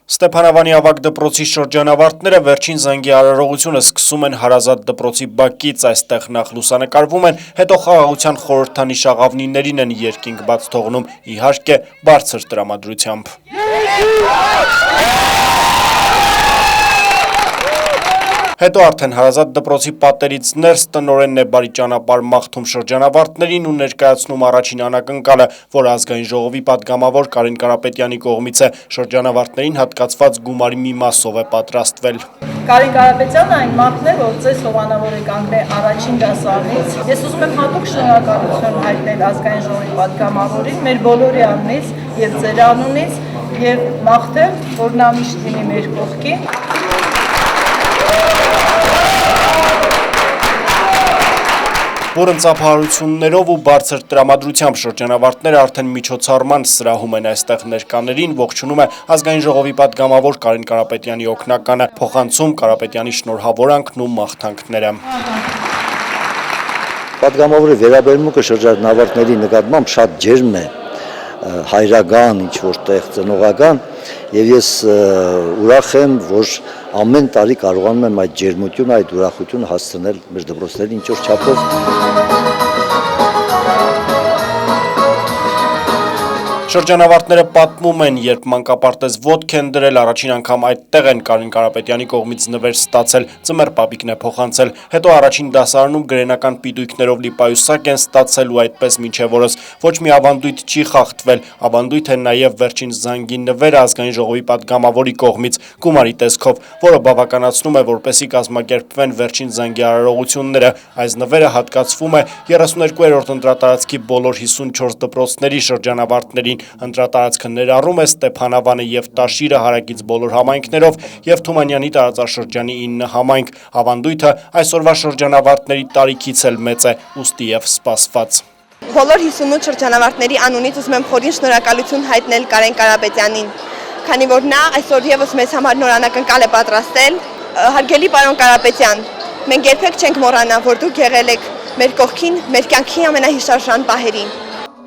Ստեփանավանի ավագ դպրոցի շրջանավարտները վերջին զանգի արարողությունը սկսում են հարազատ դպրոցի բակից, այստեղ նախ լուսանկարվում են, հետո խաղաղության խորհրդանիշ աղավնիներին են երկինք բաց թողնում, իհարկե բարձր տրամադրությամբ։ Հետո արդեն հարազատ դպրոցի պատերից ներս տնօրենն է բարի ճանապարհ մաղթում շրջանավարտներին ու ներկայացնում առաջին անակնկալը, որ ազգային ժողովի պատգամավոր Կարեն Կարապետյանի կողմից է, շրջանավարտներին հատկացված գումարի մի մասով է պատրաստվել։ Կարեն Կարապետյանը այն մարդն է, որ ձեզ հովանավոր է կանգնել առաջին դասարանից։ Ես ուզում եմ հատուկ շնորհակալություն հայտնել ազգային ժողովի պատգամավորին, մեր բոլորի անունից եւ ձեր անունից եւ մաղթեմ, որ նա միշտ լինի մեր կողքին։ Որն ծափահարություններով ու բարձր տրամադրությամբ շրջանավարտները արդեն միջոցառման սրահում են այստեղ ներկաներին, ողջունում է ազգային ժողովի պատգամավոր Կարեն Կարապետյանի օգնականը, փոխանցում Կարապետյանի շնորհավորանքն ու մաղթանքները։ Պատգամավորի վերաբերմունքը շրջանավարտների նկատմամբ շատ ջերմ է, հայրական, ինչ-որ տեղ ծնողական, եւ ես ուրախ եմ, որ ամեն տարի կարողանում եմ այդ ջերմությունը, այդ ուրախությունը հասցնել մեր դպրոցներին ինչ-որ չափով։ Շրջանավարտները պատմում են, երբ մանկապարտեզ ոտք են դրել, առաջին անգամ այդտեղ են Կարեն Կարապետյանի կողմից նվեր ստացել, ծմեր պապիկն է փոխանցել, հետո առաջին դասարանում գրենական պիտույքներով լի պայուսակ են ստացել ու այդպես մինչև օրս ոչ մի ավանդույթ չի խախտվել, ավանդույթ է նաև վերջին զանգի նվերը ազգային ժողովի պատգամավորի կողմից գումարի տեսքով, որը բավականացնում է, որպեսզի կազմակերպվեն վերջին զանգի արարողությունները, այս նվերը հատկացվում է 32-րդ ընտրատարածքի բոլոր 54 դպրոցների շրջանավարտներին, ընտրատարածքը ներառում է Ստեփանավանը եւ Տաշիրը հարակից բոլոր համայնքներով եւ Թումանյանի տարածաշրջանի 9 համայնք, ավանդույթը այսօրվա շրջանավարտների տարիքից էլ մեծ է, ուստի եւ սպասված։ Բոլոր 58 շրջանավարտների անունից ուզում եմ խորին շնորհակալություն հայտնել Կարեն Կարապետյանին, քանի որ նա այսօր եւս մեզ համար նոր անակնկալ է պատրաստել։ Հարգելի պարոն Կարապետյան, մենք երբեք չենք մոռանա, որ դուք եղել եք մեր կողքին, մեր կյանքի ամենահիշարժան պահերին։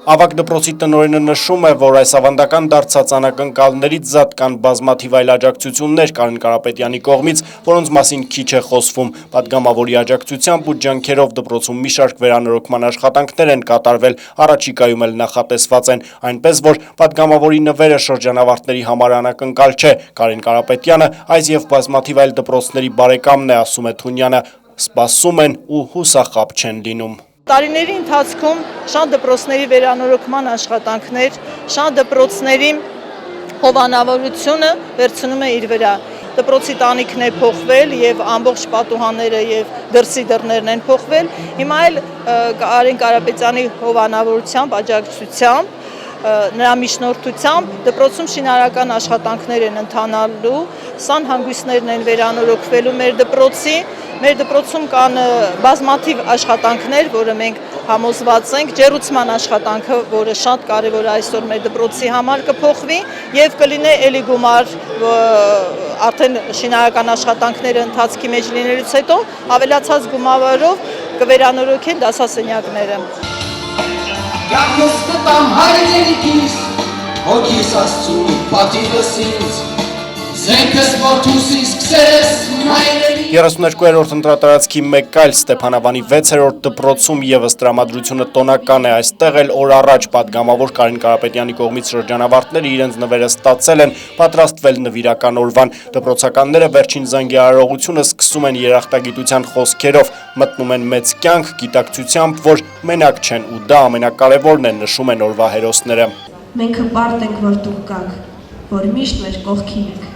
Ավագ դպրոցի տնօրենը նշում է, որ այս ավանդական դարձած անակնկալներից զատ կան բազմաթիվ այլ աջակցություններ Կարեն Կարապետյանի կողմից, որոնց մասին քիչ է խոսվում։ Պատգամավորի աջակցությամբ ու ջանքերով դպրոցում մի շարք վերանորոգման աշխատանքներ են կատարվել, առաջիկայում էլ նախատեսված են, այնպես որ պատգամավորի նվերը շրջանավարտների համար անակնկալ չէ։ Կարեն Կարապետյանը այս եւ բազմաթիվ այլ դպրոցների բարեկամն է, ասում է Թունյանը, սպասում են ու հուսախաբ չեն լինում։ Տարիների ընթացքում շատ դպրոցների վերանորոգման աշխատանքներ, շատ դպրոցների հովանավորությունը վերցնում է իր վրա։ Դպրոցի տանիքն է փոխվել եւ ամբողջ պատուհանները եւ դրսի դռներն են փոխվել։ Հիմա էլ Կարեն Կարապետյանի հովանավորությամբ, աջակցությամբ, նրա միջնորդությամբ դպրոցում շինարարական աշխատանքներ են ընթանալու, սանհանգույցներն են վերանորոգվելու մեր դպրոցում կան բազմաթիվ աշխատանքներ, որը մենք համոզված ենք, ջեռուցման աշխատանքը, որը շատ կարևոր է այսօր մեր դպրոցի համար կփոխվի եւ կլինի էլի գումար, արդեն շինարարական աշխատանքները ընթացքի մեջ լինելուց հետո ավելացած գումարով կվերանորոգեն դասասենյակները։ Գաղնոս կտամ հայրենիքիս, հոգիս աստծու պատիվս ինձ, զենքս ոտուսի սկսես մայրենի։ 32-րդ ընտրատարածքի մեկ այլ Ստեփանավանի 6-րդ դպրոցում եւս տրամադրությունը տոնական է, այստեղ էլ օր առաջ պատգամավոր Կարեն Կարապետյանի կողմից շրջանավարտները իրենց նվերը ստացել են, պատրաստվել նվիրական օրվան։ Դպրոցականները վերջին զանգի արարողությունը սկսում են երախտագիտության խոսքերով, մտնում են մեծ կյանք, գիտակցությամբ, որ մենակ չեն ու դա ամենակարևորն է, նշում են օրվա հերոսները։ Մենք հպարտ ենք, որ դուք կաք, որ միշտ մեր կողքին եք։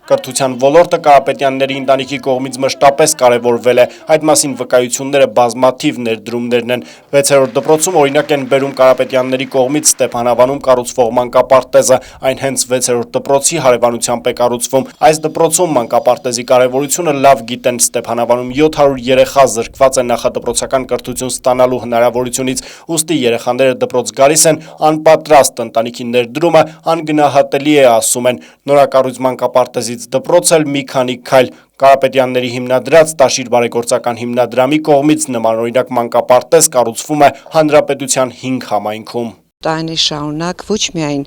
Կրթության ոլորտը Կարապետյանների ընտանիքի կողմից մշտապես կարևորվել է, այդ մասին վկայությունները բազմաթիվ ներդրումներն են։ 6-րդ դպրոցում օրինակ են բերում Կարապետյանների կողմից Ստեփանավանում կառուցվող մանկապարտեզը, այն հենց 6-րդ դպրոցի հարևանությամբ է կառուցվում։ Այս դպրոցում մանկապարտեզի կարևորությունը լավ գիտեն, Ստեփանավանում 700 երեխա զրկված է նախադպրոցական կրթություն ստանալու հնարավորությունից, ուստի երեխաները դպրոց գալիս են անպատրաստ, ընտանիքի ներդրումը անգնահատելի է, ասում են։ Նորակառույց մանկապարտեզի դպրոց էլ մի քանի քայլ Կարապետյանների հիմնադրած Տաշիր բարեգործական հիմնադրամի կողմից նմանօրինակ մանկապարտեզ կառուցվում է Հանրապետության 5 համայնքում։ Տարիներ շարունակ ոչ միայն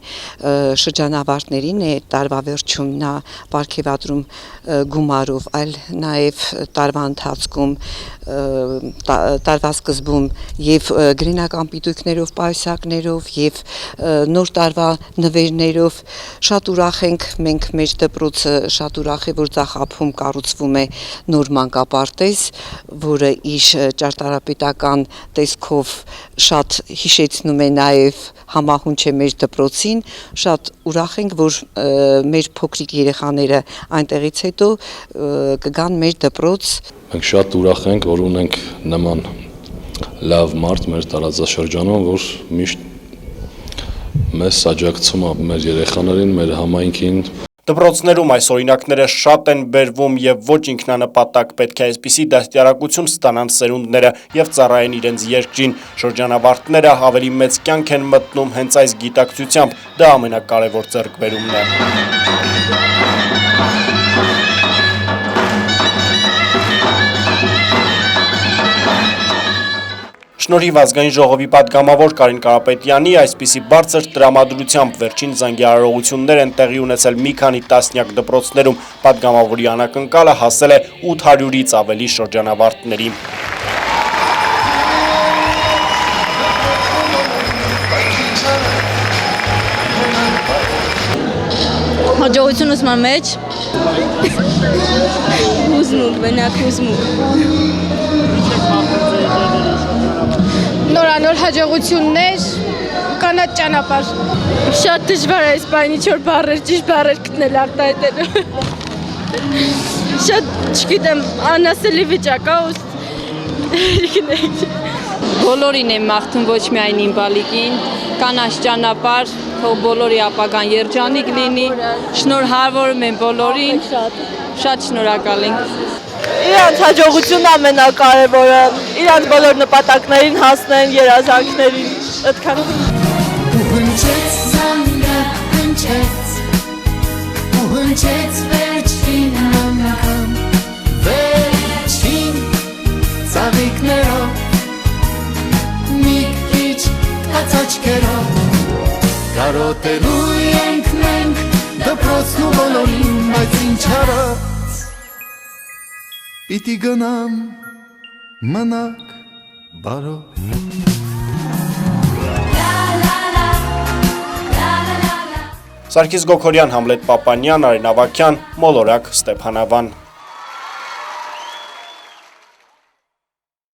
շրջանավարտներին է տարվա վերջում նա պարգևատրում գումարով, այլ նաև տարվա ընթացքում տարվա սկզբում եւ գրինական պիտույքներով, պայուսակներով եւ նոր տարվա նվերներով շատ ուրախ ենք մենք մեր դպրոցը շատ ուրախ է որ Ձախափում կառուցվում է նոր մանկապարտեզ, որը իր ճարտարապետական տեսքով շատ հիշեցնում է նաև համահունչ է մեր դպրոցին, շատ ուրախ ենք, որ մեր փոքրիկ երեխաները այնտեղից հետո կգան մեր դպրոց։ Մենք շատ ուրախ ենք, որ ունենք նման լավ մարդ մեր տարածաշրջանում, որ միշտ մեզ աջակցում է մեր երեխաներին, մեր համայնքին։ Դպրոցներում այս օրինակները շատ են բերվում եւ ոչ ինքնանպատակ պետք է այսպիսի դաստիարակություն ստանան սերունդները եւ ծառայեն իրենց երկրին։ Շրջանավարտները ավելի մեծ կյանք են մտնում հենց այս գիտակցությամբ, դա ամենակարևոր ձեռքբերումն է։ Շնորհիվ ազգային ժողովի պատգամավոր Կարեն Կարապետյանի այսպիսի բարձր տրամադրությամբ վերջին զանգահարողություններ են տեղի ունեցել մի քանի տասնյակ դպրոցներում, պատգամավորի անակնկալը հասել է 800-ից ավելի շրջանավարտների։ Հաջողություն ուսման մեջ հուզմունք, մենակ հուզմունք նորանոր հաջողություններ, կանաչ ճանապարհ։ Շատ դժվար է այս բանի 4 բառեր, ճիշտ բառեր գտնել արտահայտելու։ Շատ, չգիտեմ, անասելի վիճակ է ու բոլորին եմ մաղթում ոչ միայն իմ բալիկին, կանաչ ճանապարհ, թող բոլորի ապագան երջանիկ լինի, շնորհավորում եմ բոլորին, շատ շնորհակալ ենք։ Իրանց հաջողությունն ամենակարևորը, իրանց բոլոր նպատակներին հասնեն, երազանքներին, այդքան։ Ու հնչեց զանգը, հնչեց, ու հնչեց վերջին անգամ, վերջին ծաղիկներով, մի քիչ թաց աչքերով, կարոտելու ենք մենք դպրոցն ու բոլորին, բայց ինչ արած պիտի գնամ մնաք բարով։ Սարգիս Գոքորյան, Համլետ Պապանյան, Արեն Ավագյան, Մոլորակ Ստեփանավան։